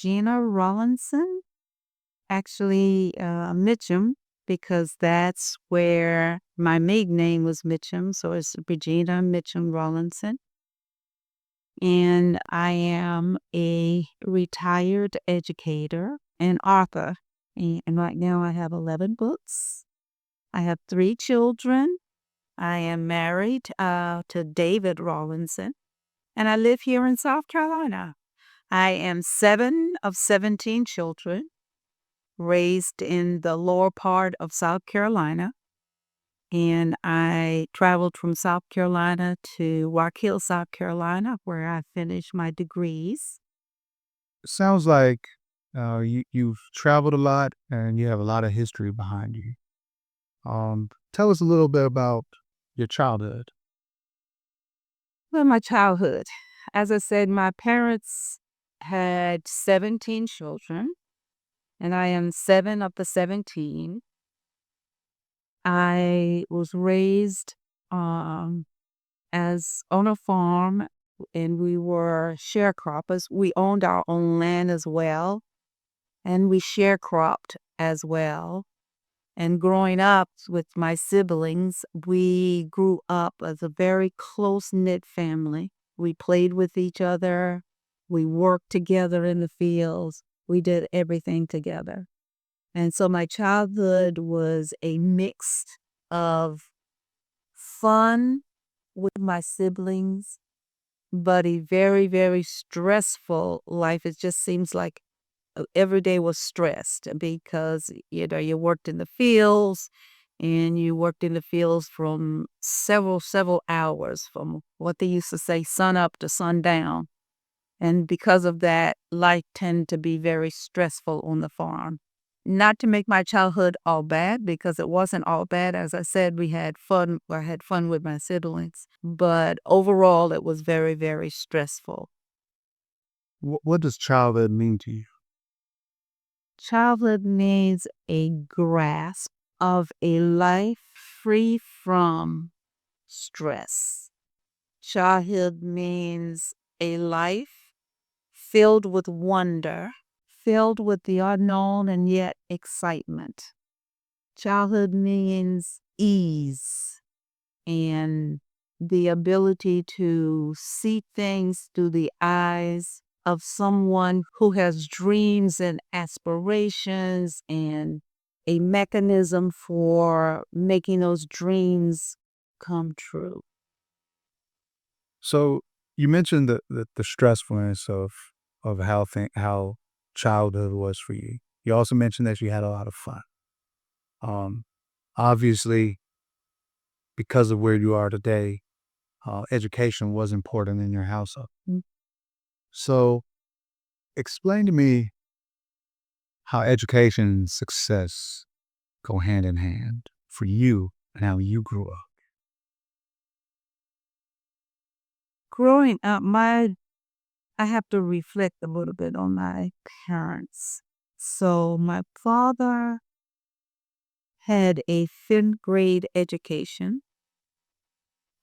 Regina Rawlinson, actually Mitchum, because that's where my maiden name was Mitchum. So it's Regina Mitchum Rawlinson. And I am a retired educator and author. And right now I have 11 books. I have 3 children. I am married to David Rawlinson, and I live here in South Carolina. I am 7 of 17 children, raised in the lower part of South Carolina. And I traveled from South Carolina to Rock Hill, South Carolina, where I finished my degrees. Sounds like you've traveled a lot and you have a lot of history behind you. Tell us a little bit about your childhood. Well, my childhood, as I said, my parents had 17 children, and I am 7 of the 17. I was raised um, as on a farm, and we were sharecroppers. We owned our own land as well, and we sharecropped as well. And growing up with my siblings, we grew up as a very close-knit family. We played with each other. We worked together in the fields. We did everything together. And so my childhood was a mix of fun with my siblings, but a very, very stressful life. It just seems like every day was stressed because, you worked in the fields and you worked in the fields from several hours, from what they used to say, sun up to sundown. And because of that, life tended to be very stressful on the farm. Not to make my childhood all bad, because it wasn't all bad. As I said, we had fun. I had fun with my siblings, but overall, it was very, very stressful. What does childhood mean to you? Childhood means a grasp of a life free from stress. Childhood means a life filled with wonder, filled with the unknown and yet excitement. Childhood means ease and the ability to see things through the eyes of someone who has dreams and aspirations and a mechanism for making those dreams come true. So you mentioned the stressfulness of how childhood was for you. You also mentioned that you had a lot of fun. Um, Obviously, because of where you are today, education was important in your household. Mm. So explain to me how education and success go hand in hand for you and how you grew up. Growing up, I have to reflect a little bit on my parents. So my father had a 5th grade education.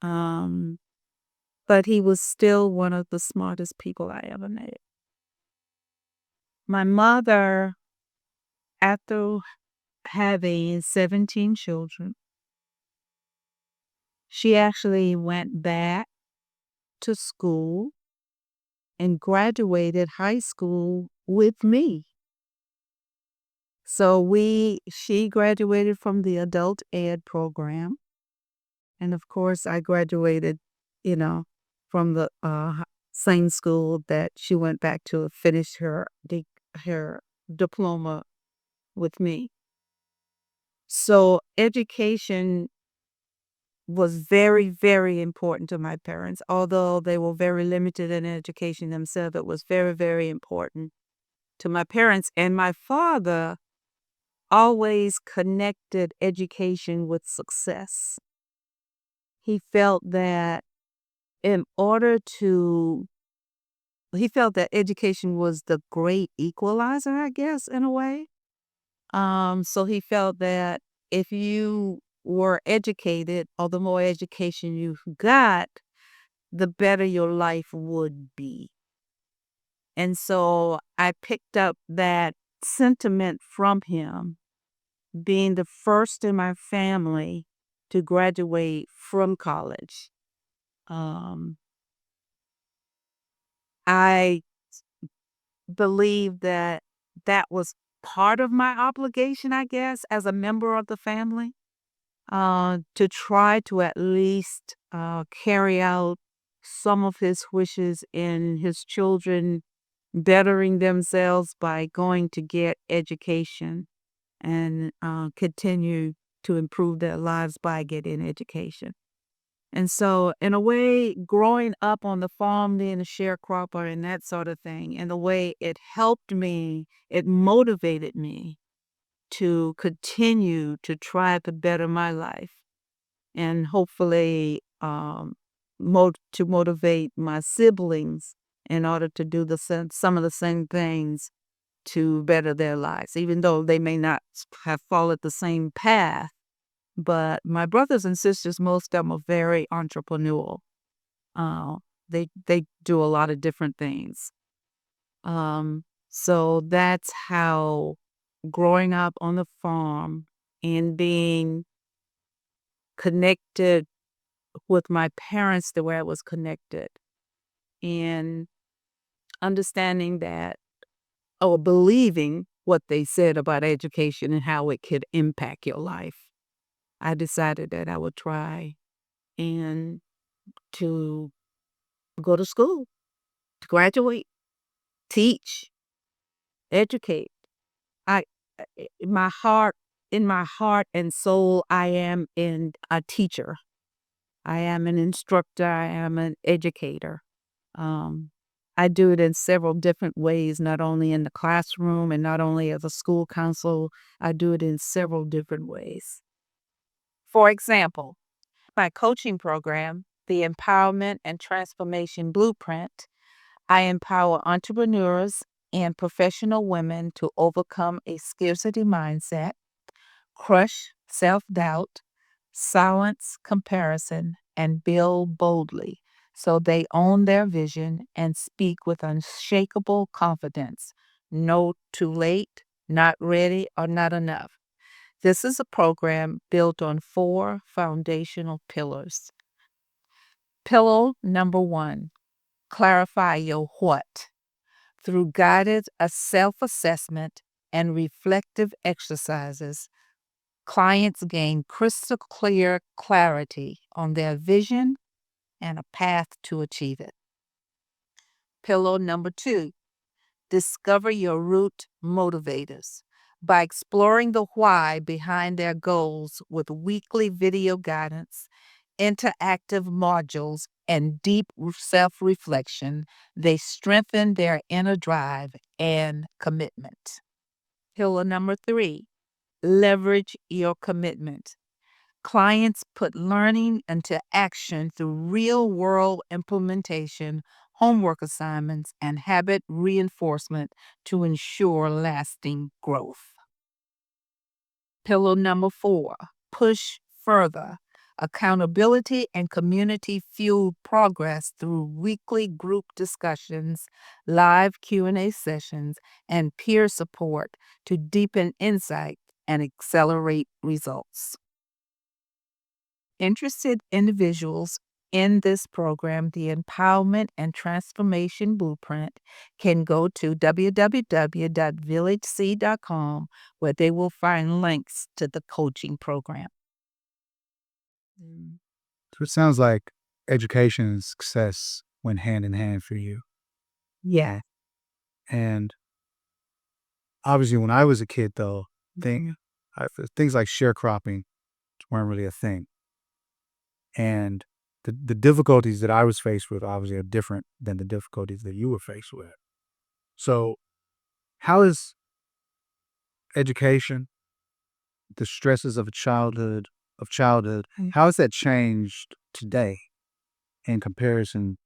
Um, but he was still one of the smartest people I ever met. My mother, after having 17 children, she actually went back to school and graduated high school with me. So she graduated from the adult ed program. And of course, I graduated, you know, from the same school that she went back to finish her diploma with me. So education was very, very important to my parents. Although they were very limited in education themselves, it was very, very important to my parents. And my father always connected education with success. He felt that in order to he felt that education was the great equalizer, I guess, in a way. So he felt that if you were educated, or the more education you got, the better your life would be. And so I picked up that sentiment from him, being the first in my family to graduate from college. Um, I believe that that was part of my obligation, I guess, as a member of the family, to try to at least carry out some of his wishes in his children bettering themselves by going to get education and continue to improve their lives by getting education. And so, in a way, growing up on the farm, being a sharecropper and that sort of thing, in the way it helped me, it motivated me to continue to try to better my life and hopefully to motivate my siblings in order to do some of the same things to better their lives, even though they may not have followed the same path. But my brothers and sisters, most of them are very entrepreneurial. Uh, they do a lot of different things. So that's how growing up on the farm and being connected with my parents the way I was connected and understanding that or believing what they said about education and how it could impact your life. I decided that I would try and to go to school, to graduate, teach, educate. I my heart in my heart and soul I am in a teacher. I am an instructor, I am an educator. Um, I do it in several different ways, not only in the classroom and not only as a school counsel, I do it in several different ways. For example, my coaching program, the Empowerment and Transformation Blueprint, I empower entrepreneurs and professional women to overcome a scarcity mindset, crush self doubt, silence comparison, and build boldly so they own their vision and speak with unshakable confidence. No too late, not ready, or not enough. This is a program built on 4 foundational pillars. Pillar number 1, clarify your what. Through guided self assessment and reflective exercises, clients gain crystal clear clarity on their vision and a path to achieve it. Pillar number 2, discover your root motivators. By exploring the why behind their goals with weekly video guidance, interactive modules, and deep self reflection, they strengthen their inner drive and commitment. Pillar number 3, leverage your commitment. Clients put learning into action through real world implementation, homework assignments, and habit reinforcement to ensure lasting growth. Pillar number 4, push further. Accountability and community fueled progress through weekly group discussions, live Q&A sessions, and peer support to deepen insight and accelerate results. Interested individuals in this program, the Empowerment and Transformation Blueprint, can go to www.villagec.com where they will find links to the coaching program. Mm. So it sounds like education and success went hand in hand for you. Yeah. And obviously, when I was a kid, though, Mhm. things like sharecropping weren't really a thing. And the difficulties that I was faced with obviously are different than the difficulties that you were faced with. So, how is education, the stresses of childhood, Mm. how has that changed today in comparison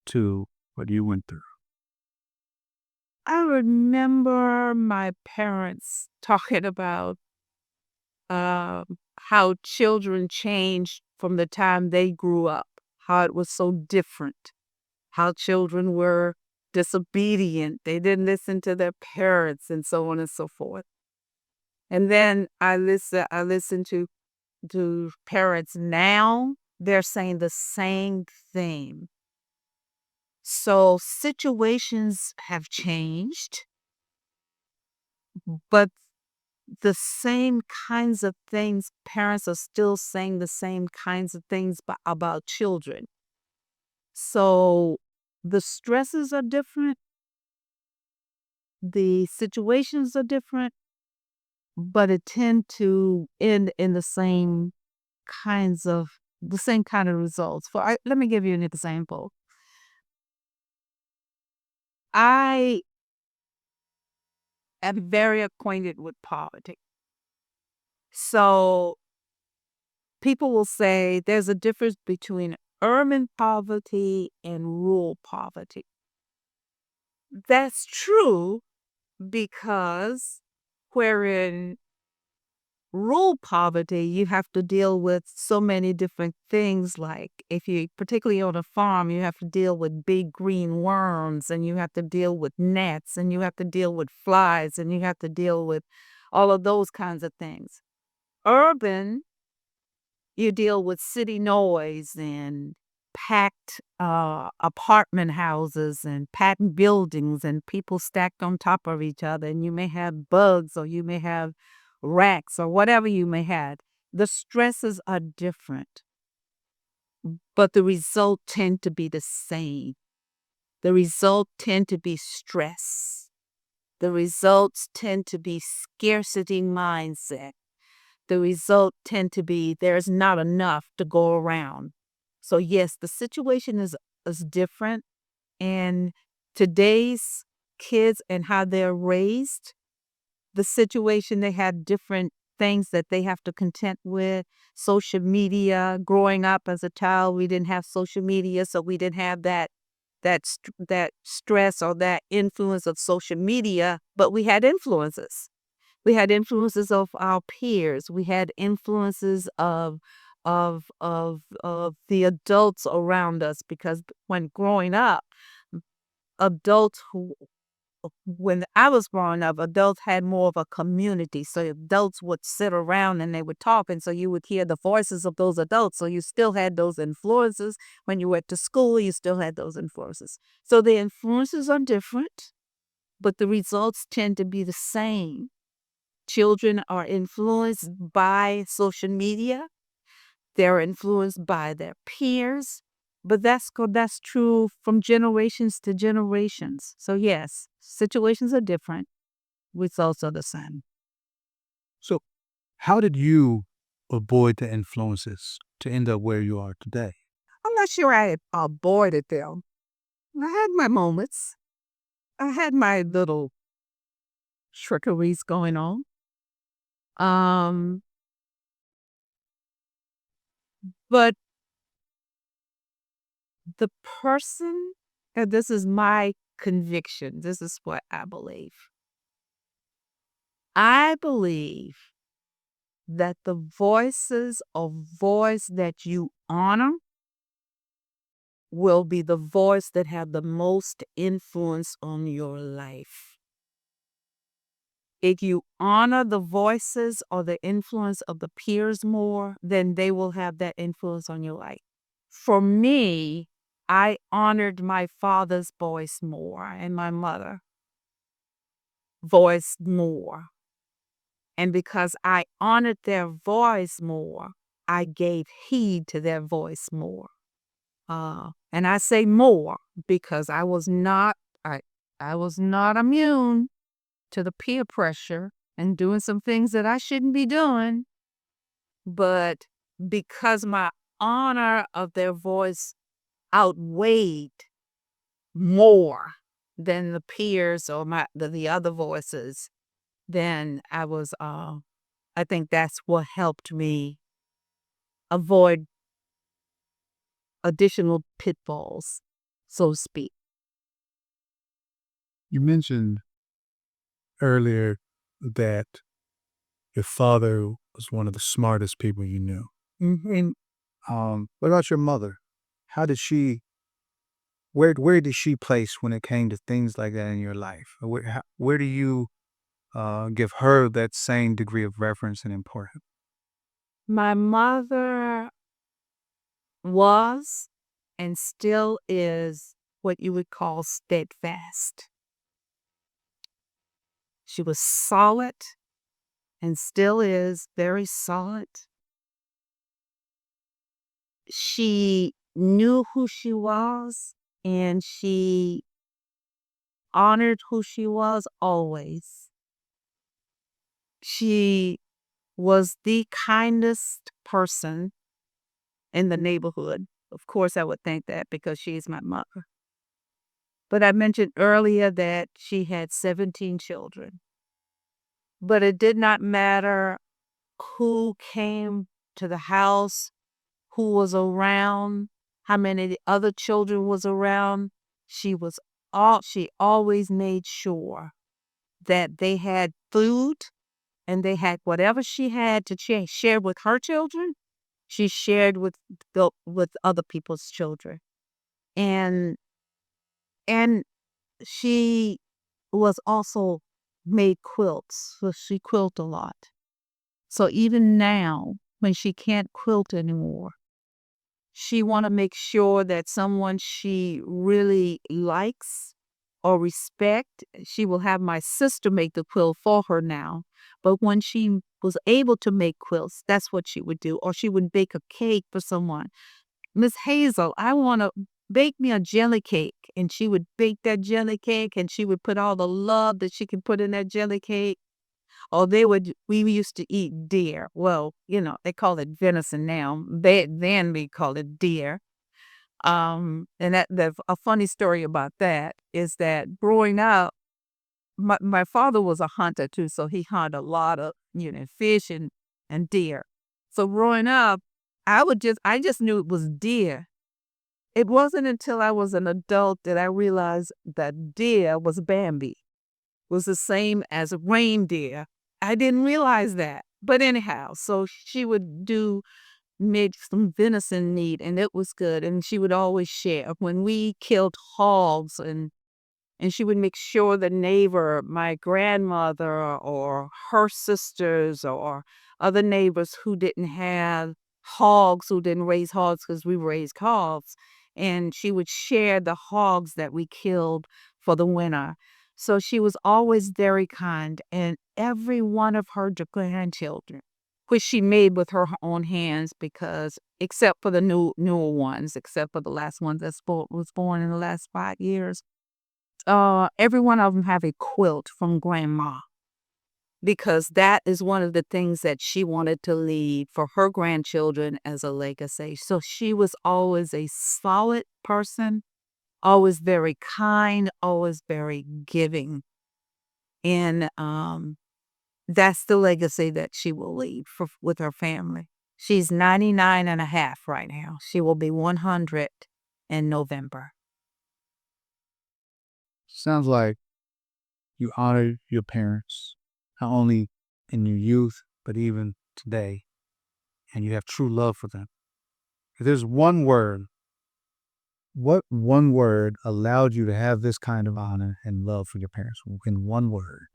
to what you went through? I remember my parents talking about how children changed from the time they grew up, how it was so different, how children were disobedient. They didn't listen to their parents and so on and so forth. And then I listen to parents now, they're saying the same thing. So situations have changed, but the same kinds of things, parents are still saying the same kinds of things about children. So the stresses are different, the situations are different, but it tend to end in the same kind of results. Let me give you an example. I am very acquainted with poverty. So people will say there's a difference between urban poverty and rural poverty. That's true because wherein rural poverty, you have to deal with so many different things. Like if you, particularly on a farm, you have to deal with big green worms and you have to deal with gnats and you have to deal with flies and you have to deal with all of those kinds of things. Urban, you deal with city noise and packed apartment houses and packed buildings and people stacked on top of each other. And you may have bugs or you may have rats or whatever you may have. The stresses are different, but the result tend to be the same. The result tend to be stress. The results tend to be scarcity mindset. The result tend to be there's not enough to go around. So yes, the situation is different, and today's kids and how they're raised, the situation they had different things that they have to contend with. Social media. Growing up as a child, we didn't have social media, so we didn't have that stress or that influence of social media, but we had influences. We had influences of our peers. We had influences of the adults around us because when growing up, adults who when I was growing up, adults had more of a community. So adults would sit around and they would talk, and so you would hear the voices of those adults. So you still had those influences when you went to school. You still had those influences. So the influences are different, but the results tend to be the same. Children are influenced by social media. They're influenced by their peers. But that's true from generations to generations. So yes, situations are different. Results are the same. So, how did you avoid the influences to end up where you are today? I'm not sure I avoided them. I had my moments. I had my little trickeries going on. Um, but the person, and this is my conviction, this is what I believe. I believe that the voices of voice that you honor will be the voice that have the most influence on your life. If you honor the voices or the influence of the peers more, then they will have that influence on your life. For me, I honored my father's voice more and my mother voice more. And because I honored their voice more, I gave heed to their voice more. And I say more because I, I was not immune to the peer pressure and doing some things that I shouldn't be doing. But because my honor of their voice outweighed more than the peers or the other voices, then I think that's what helped me avoid additional pitfalls, so to speak. You mentioned earlier that your father was one of the smartest people you knew. Mhm. What about your mother? How did she where did she place when it came to things like that in your life? Where do you give her that same degree of reverence and importance? My mother was and still is what you would call steadfast. She was solid and still is very solid. She knew who she was and she honored who she was always. She was the kindest person in the neighborhood. Of course, I would think that because she's my mother. But I mentioned earlier that she had 17 children. But it did not matter who came to the house, who was around, how many other children was around. She always made sure that they had food and they had whatever she had to share with her children, she shared with other people's children. And and she was also made quilts, so she quilted a lot. So even now, when she can't quilt anymore, she want to make sure that someone she really likes or respect, she will have my sister make the quilt for her now. But when she was able to make quilts, that's what she would do. Or she would bake a cake for someone. Miss Hazel, I want to bake me a jelly cake. And she would bake that jelly cake and she would put all the love that she can put in that jelly cake. Or we used to eat deer. Well, they call it venison now. Then we call it deer. And a funny story about that is that growing up, my father was a hunter too, so he hunted a lot of, fish and deer. So growing up, I just knew it was deer. It wasn't until I was an adult that I realized that deer was Bambi, was the same as reindeer. I didn't realize that. But anyhow, so she would make some venison meat and it was good. And she would always share. When we killed hogs and she would make sure the neighbor, my grandmother or her sisters or other neighbors who didn't have hogs, who didn't raise hogs because we raised hogs, and she would share the hogs that we killed for the winter. So she was always very kind, and every one of her grandchildren, which she made with her own hands, because except for the newer ones, except for the last one that was born in the last 5 years, every one of them have a quilt from grandma because that is one of the things that she wanted to leave for her grandchildren as a legacy. So she was always a solid person, always very kind, always very giving. And that's the legacy that she will leave with her family. She's 99 and a half right now. She will be 100 in November. Sounds like you honor your parents, not only in your youth, but even today, and you have true love for them. If there's one word, what one word allowed you to have this kind of honor and love for your parents? In one word.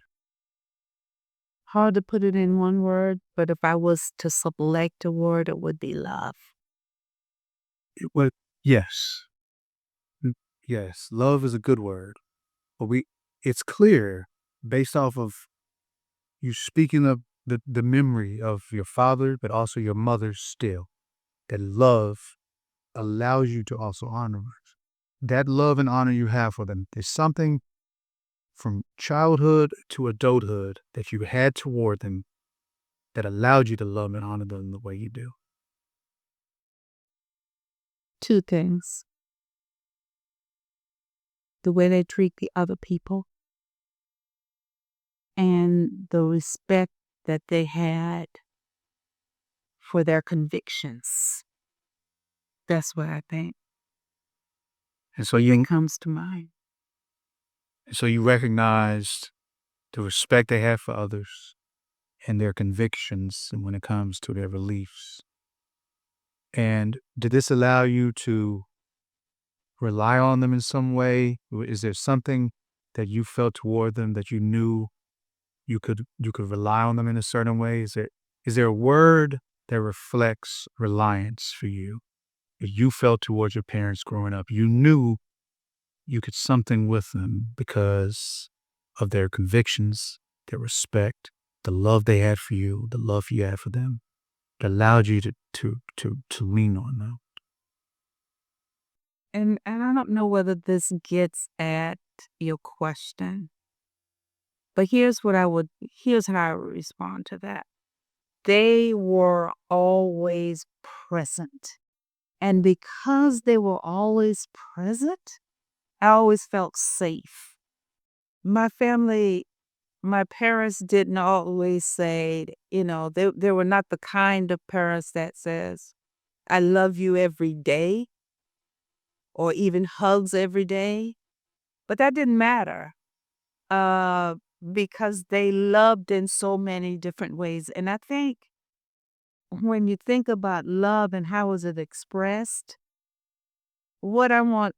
Hard to put it in one word, but if I was to select a word, it would be love. Well, yes. Mm, yes, love is a good word, but it's clear based off of you speaking of the memory of your father, but also your mother still, that love allows you to also honor them. That love and honor you have for them is something from childhood to adulthood that you had toward them that allowed you to love and honor them the way you do. Two things: the way they treat the other people and the respect that they had for their convictions. That's what I think And so you comes to mind. and so you recognized the respect they had for others and their convictions and when it comes to their beliefs. And did this allow you to rely on them in some way? Is there something that you felt toward them that you knew you could rely on them in a certain way? Is there a word that reflects reliance for you that you felt towards your parents growing up? You knew you could something with them because of their convictions, their respect, the love they had for you, the love you had for them, that allowed you to lean on them. And I don't know whether this gets at your question, but here's how I would respond to that. They were always present. And because they were always present, I always felt safe. My family, my parents didn't always say, they were not the kind of parents that says, I love you every day or even hugs every day. But that didn't matter uh, because they loved in so many different ways. And I think when you think about love and how is it expressed, what I want,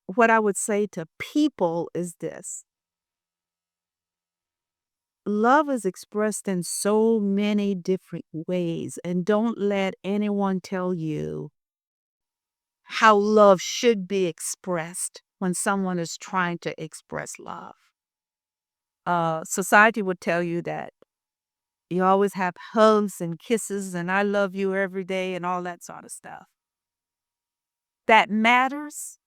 what I would say to people is this: love is expressed in so many different ways, and don't let anyone tell you how love should be expressed when someone is trying to express love. Society would tell you that you always have hugs and kisses and I love you every day and all that sort of stuff. That matters,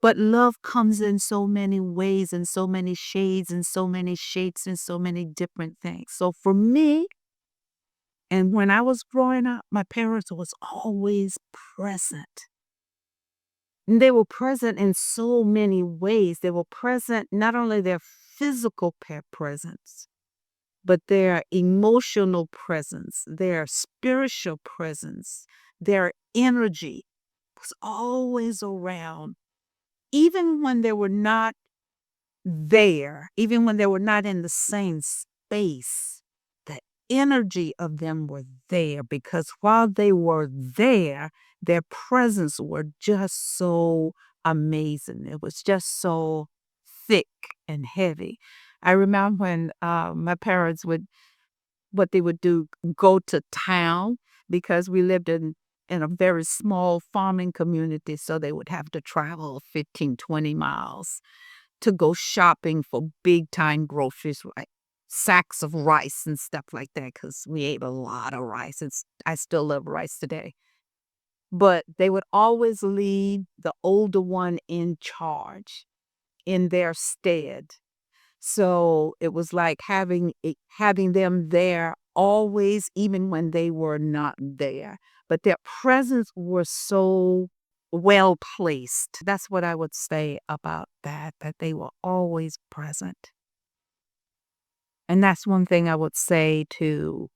but love comes in so many ways and so many shades and so many shapes and so many different things. So for me, and when I was growing up, my parents was always present. And they were present in so many ways. They were present, not only their physical presence, but their emotional presence, their spiritual presence, their energy was always around, even when they were not there, even when they were not in the same space. The energy of them were there because while they were there, their presence were just so amazing. It was just so thick and heavy. I remember when my parents would what they would do, go to town because we lived in a very small farming community, so they would have to travel 15, 20 miles to go shopping for big time groceries, like sacks of rice and stuff like that, because we ate a lot of rice. I still love rice today. But they would always leave the older one in charge in their stead. So it was like having them there always, even when they were not there. But their presence was so well placed. That's what I would say about that they were always present. And that's one thing I would say to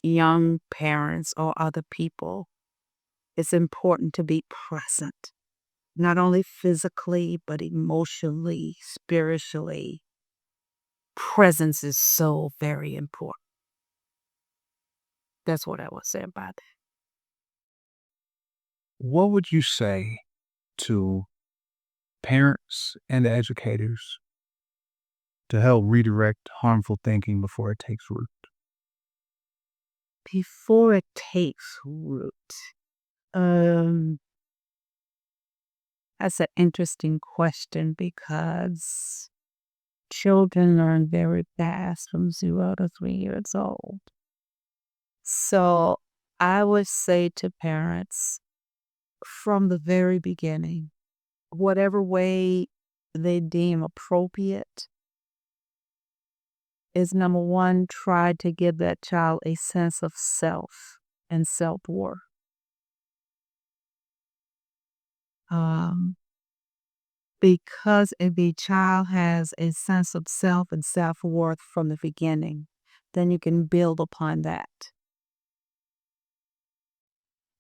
young parents or other people. It's important to be present, not only physically, but emotionally, spiritually. Presence is so very important. That's what I would say about that. What would you say to parents and educators to help redirect harmful thinking before it takes root? Before it takes root, um, that's an interesting question because children learn very fast from 0 to 3 years old. So I would say to parents from the very beginning, whatever way they deem appropriate, is number one, try to give that child a sense of self and self worth. Um, because if a child has a sense of self and self worth from the beginning, then you can build upon that.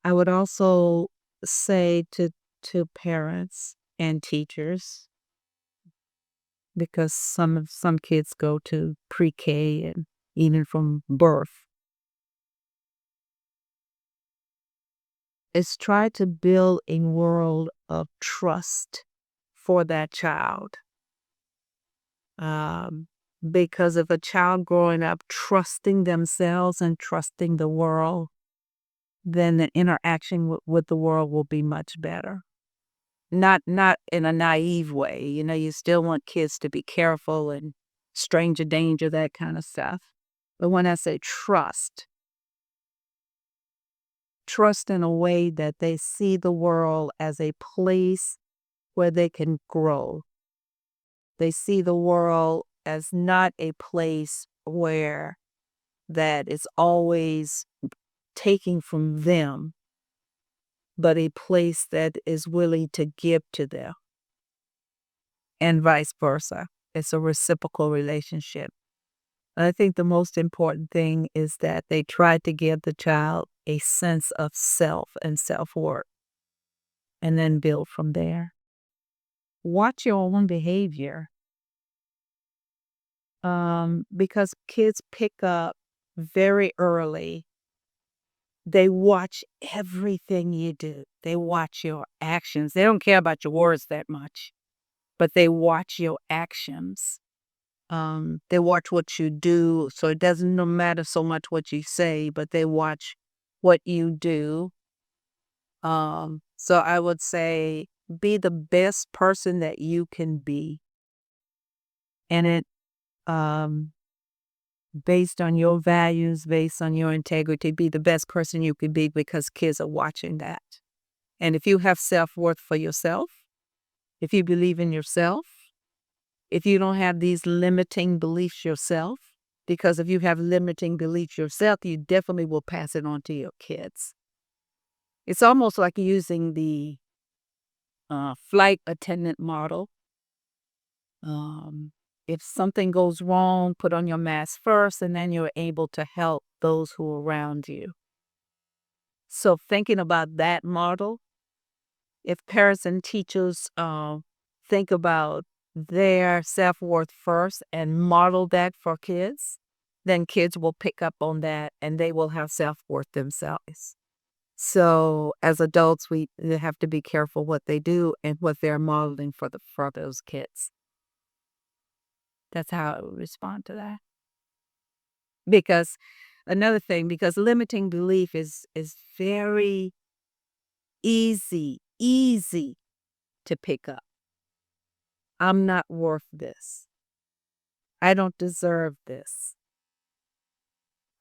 I would also say to parents and teachers, because some kids go to pre-K and even from birth, is try to build a world of trust for that child. Um, because if a child growing up trusting themselves and trusting the world, then the interaction with the world will be much better. Not in a naive way. You know, you still want kids to be careful and stranger danger, that kind of stuff. But when I say trust in a way that they see the world as a place where they can grow. They see the world as not a place where that is always taking from them, but a place that is willing to give to them, and vice versa. It's a reciprocal relationship. I think the most important thing is that they try to give the child a sense of self and self-worth and then build from there. Watch your own behavior, because kids pick up very early. They watch everything you do. They watch your actions. They don't care about your words that much, but they watch your actions. They watch what you do, so it doesn't no matter so much what you say, but they watch what you do. So I would say be the best person that you can be, and it um based on your values, based on your integrity, be the best person you could be because kids are watching that. And if you have self-worth for yourself, if you believe in yourself, if you don't have these limiting beliefs yourself, because if you have limiting beliefs yourself, you definitely will pass it on to your kids. It's almost like using the flight attendant model. Um, if something goes wrong, put on your mask first, and then you're able to help those who are around you. So thinking about that model, if parents and teachers think about their self-worth first and model that for kids, then kids will pick up on that and they will have self-worth themselves. So as adults, we have to be careful what they do and what they're modeling for those kids. That's how I would respond to that. Because another thing, because limiting belief is very easy to pick up. I'm not worth this. I don't deserve this.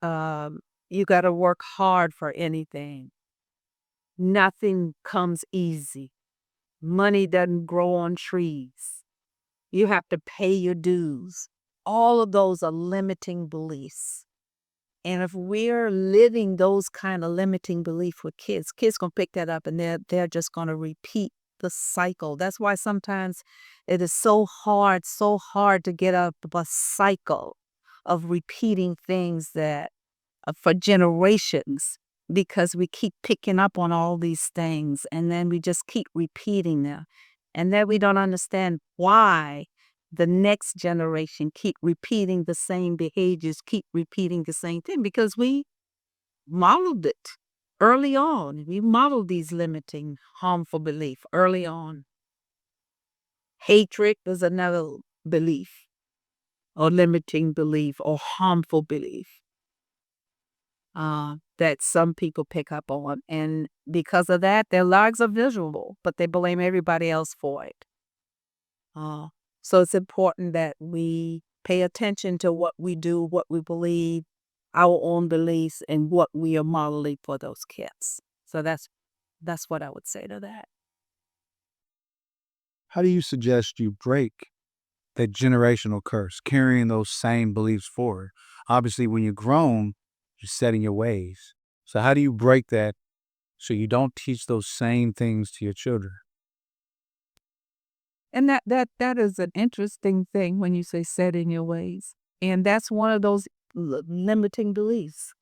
Um, you got to work hard for anything. Nothing comes easy. Money doesn't grow on trees. You have to pay your dues. All of those are limiting beliefs. And if we're living those kind of limiting beliefs with kids gonna pick that up and they're just gonna repeat the cycle. That's why sometimes it is so hard to get out of a cycle of repeating things that for generations, because we keep picking up on all these things and then we just keep repeating them. And then we don't understand why the next generation keep repeating the same behaviors, keep repeating the same thing, because we modeled it early on. We modeled these limiting, harmful belief early on. Hatred is another belief or limiting belief or harmful belief that some people pick up on. And because of that, their lives are miserable, but they blame everybody else for it. Uh, so it's important that we pay attention to what we do, what we believe, our own beliefs, and what we are modeling for those kids. So that's what I would say to that. How do you suggest you break that generational curse, carrying those same beliefs forward? Obviously, when you're grown, you're setting your ways. So how do you break that so you don't teach those same things to your children? And that is an interesting thing when you say set in your ways. And that's one of those limiting beliefs,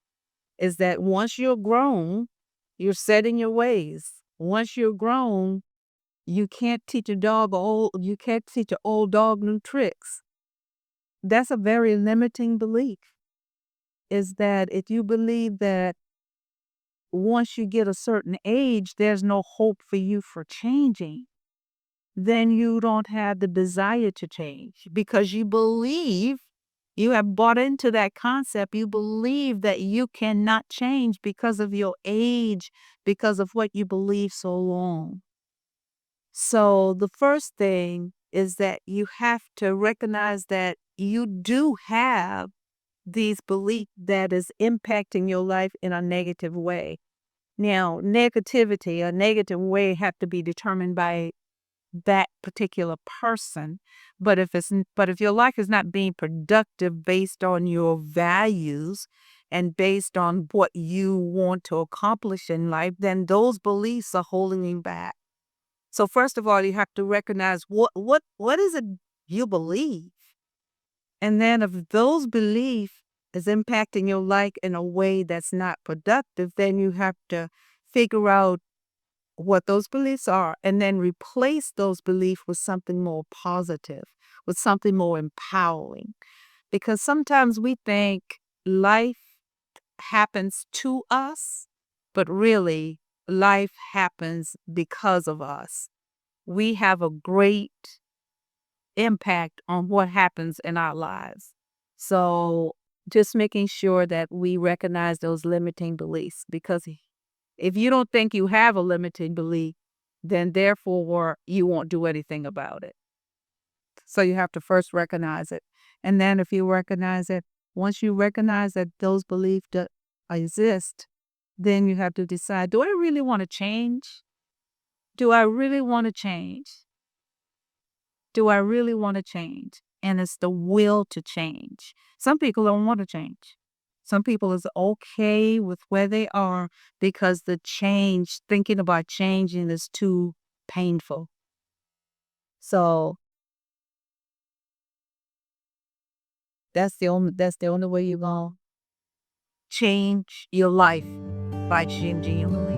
is that once you're grown, you're set in your ways. Once you're grown, you can't teach an old dog new tricks. That's a very limiting belief, is that if you believe that once you get a certain age, there's no hope for you for changing, then you don't have the desire to change because you believe you have bought into that concept. You believe that you cannot change because of your age, because of what you believe so long. So the first thing is that you have to recognize that you do have these beliefs that is impacting your life in a negative way. Now, negativity, a negative way have to be determined by that particular person. But if your life is not being productive based on your values and based on what you want to accomplish in life, then those beliefs are holding you back. So first of all, you have to recognize what is it you believe? And then if those beliefs is impacting your life in a way that's not productive, then you have to figure out what those beliefs are and then replace those beliefs with something more positive, with something more empowering. Because sometimes we think life happens to us, but really life happens because of us. We have a great impact on what happens in our lives. So just making sure that we recognize those limiting beliefs, because if you don't think you have a limiting belief, then therefore you won't do anything about it. So you have to first recognize it. And then if you recognize it, once you recognize that those beliefs exist, then you have to decide, do I really want to change? Do I really want to change? Do I really want to change? And it's the will to change. Some people don't want to change. Some people is okay with where they are because the change, thinking about changing is too painful. So that's the only way you're gonna change your life by changing your belief.